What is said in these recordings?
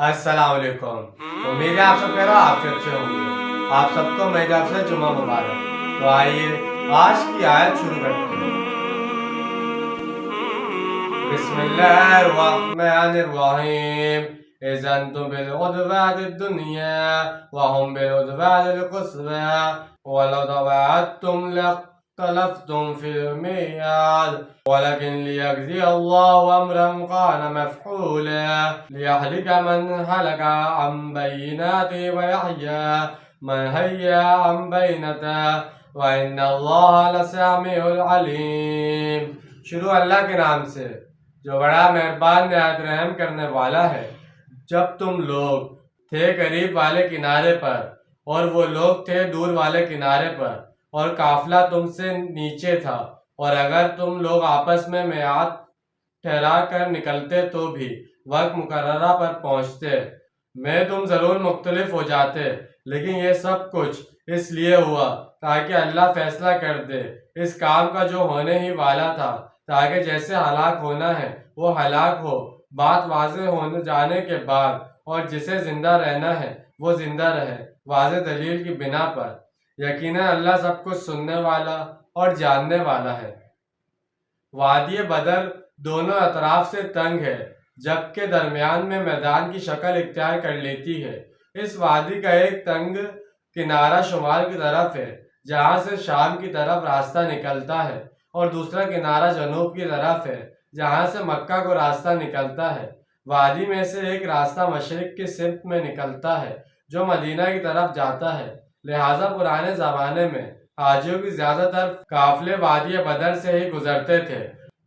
अस्सलाम वालेकुम। उम्मीद है आप सब कह रहे हो आफियत से होंगे। आप सबको मेरी तरफ से जुम्मा मुबारक। तो आइए आज की आयत शुरू करते हैं। बिस्मिल्लाहिर्रहमानिर्रहीम। इज़ अंतुम बिल उद्वातिद दुनिया व हुम बिल उद्वातिल क़ुस्वा वलौ तवअदतुम लख्तलफ्तुम फिल मियाद वलकिन लियक़ज़िय अल्लाहु अम्रन कान मफ़ऊला लियहलिक मन हलक अन बय्यिनातिन व यहय्या मन हय्या अन बय्यिनतिन व इन्नल्लाह लसमीउल अलीम। शुरू अल्लाह के नाम से जो बड़ा मेहरबान निहायत रहम करने वाला है। जब तुम लोग थे करीब वाले किनारे पर और वो लोग थे दूर वाले किनारे पर और काफिला तुमसे नीचे था, और अगर तुम लोग आपस में मियाद ठहरा कर निकलते तो भी वक्त मुकर्ररा पर पहुँचते में तुम ज़रूर मुख्तलिफ हो जाते। लेकिन ये सब कुछ इसलिए हुआ ताकि अल्लाह फैसला कर दे इस काम का जो होने ही वाला था, ताकि जैसे हलाक होना है वो हलाक हो बात वाज़ेह होने जाने के बाद, और जिसे ज़िंदा रहना है वो ज़िंदा रहे वाज़ेह दलील की बिना पर। यकीनन अल्लाह सब कुछ सुनने वाला और जानने वाला है। वादी बदर दोनों अतराफ से तंग है, जबकि दरमियान में मैदान की शक्ल इख्तियार कर लेती है। इस वादी का एक तंग किनारा शुमाल की तरफ है, जहाँ से शाम की तरफ रास्ता निकलता है, और दूसरा किनारा जनूब की तरफ है, जहाँ से मक्का को रास्ता निकलता है। वादी में से एक रास्ता मशरिक की सिमत में निकलता है जो मदीना की तरफ जाता है। लिहाजा पुराने ज़माने में हाजियों की ज़्यादातर काफिले वादी बदर से ही गुजरते थे।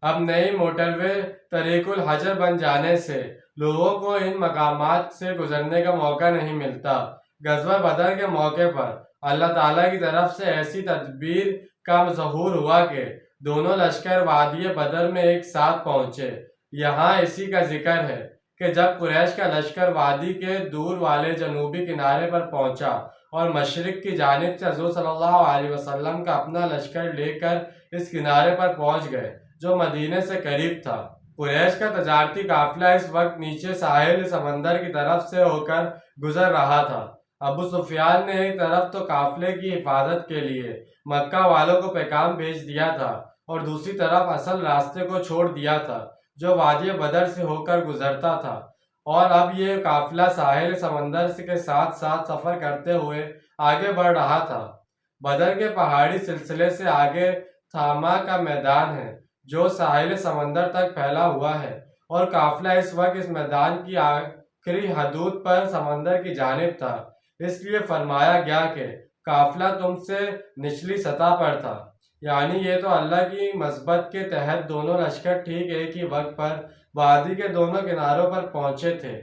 अब नई मोटरवे तरीकुल हजर बन जाने से लोगों को इन मकामात से गुजरने का मौका नहीं मिलता। गज़वा बदर के मौके पर अल्लाह ताला की तरफ से ऐसी तदबीर का ज़हूर हुआ कि दोनों लश्कर वादी बदर में एक साथ पहुँचे। यहाँ इसी का जिक्र है कि जब कुरैश का लश्कर वादी के दूर वाले जनूबी किनारे पर पहुँचा और मशरिक की जानिब से हुज़ूर सल्लल्लाहु अलैहि वसल्लम का अपना लश्कर लेकर इस किनारे पर पहुँच गए जो मदीने से करीब था। कुरैश का तजारती काफिला इस वक्त नीचे साहिल समंदर की तरफ से होकर गुजर रहा था। अबू सुफियान ने एक तरफ तो काफिले की हिफाजत के लिए मक्का वालों को पैगाम भेज दिया था, और दूसरी तरफ असल रास्ते को छोड़ दिया था जो वादी बदर से होकर गुजरता था। और अब ये काफिला साहिल समंदर के साथ साथ सफ़र करते हुए आगे बढ़ रहा था। बदर के पहाड़ी सिलसिले से आगे थामा का मैदान है जो साहिल समंदर तक फैला हुआ है, और काफिला इस वक्त इस मैदान की आखिरी हदूद पर समंदर की जानिब था। इसलिए फरमाया गया कि काफिला तुमसे निचली सतह पर था। यानी ये तो अल्लाह की मस्बत के तहत दोनों लश्कर ठीक एक ही वक्त पर वादी के दोनों किनारों पर पहुंचे थे।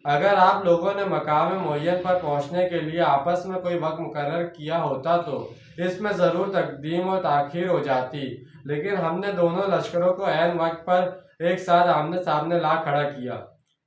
अगर आप लोगों ने मकाम मुअय्यन पर पहुंचने के लिए आपस में कोई वक्त मुकर्रर किया होता तो इसमें ज़रूर तकदीम और ताख़ीर हो जाती, लेकिन हमने दोनों लश्करों को ऐन वक्त पर एक साथ आमने सामने ला खड़ा किया,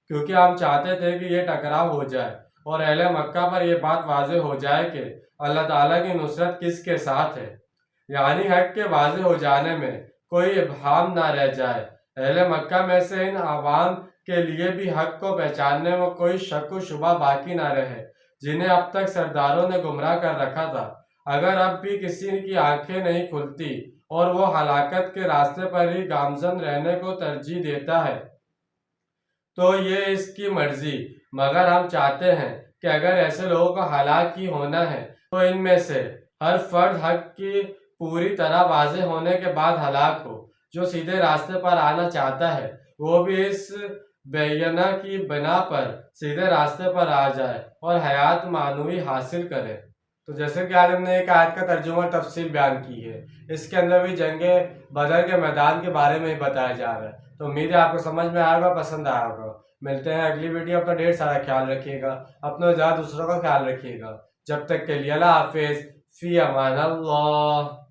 क्योंकि हम चाहते थे कि ये टकराव हो जाए और अहले मक्का पर यह बात वाज़ेह हो जाए कि अल्लाह ताला की नुसरत किसके साथ है, यानी हक के वाज़ेह हो जाने में कोई इबहाम ना रह जाए। अहले मक्का में से इन आवाम के लिए भी हक को पहचानने में कोई शक व शुबा बाकी ना रहे, जिन्हें अब तक सरदारों ने गुमराह कर रखा था। अगर अब भी किसी की आंखें नहीं खुलती और वो हलाकत के रास्ते पर ही गामजन रहने को तरजीह देता है तो ये इसकी मर्जी, मगर हम चाहते हैं कि अगर ऐसे लोगों को हलाक ही होना है तो इनमें से हर फर्द हक की पूरी तरह वाज़ेह होने के बाद हलाक हो। जो सीधे रास्ते पर आना चाहता है वो भी इस बेयना की बिना पर सीधे रास्ते पर आ जाए और हयात मानवी हासिल करे। तो जैसे कि आज हमने एक आयत का तर्जुमा तफसील बयान की है, इसके अंदर भी जंगे बदर के मैदान के बारे में ही बताया जा रहा है। तो उम्मीद है आपको समझ में आया होगा, पसंद आया होगा। मिलते हैं अगली वीडियो। अपना ढेर सारा ख्याल रखिएगा, अपना ज़्यादा दूसरों का ख्याल रखिएगा। जब तक के लिए अल्लाह हाफिज़, फ़ी अमान अल्लाह।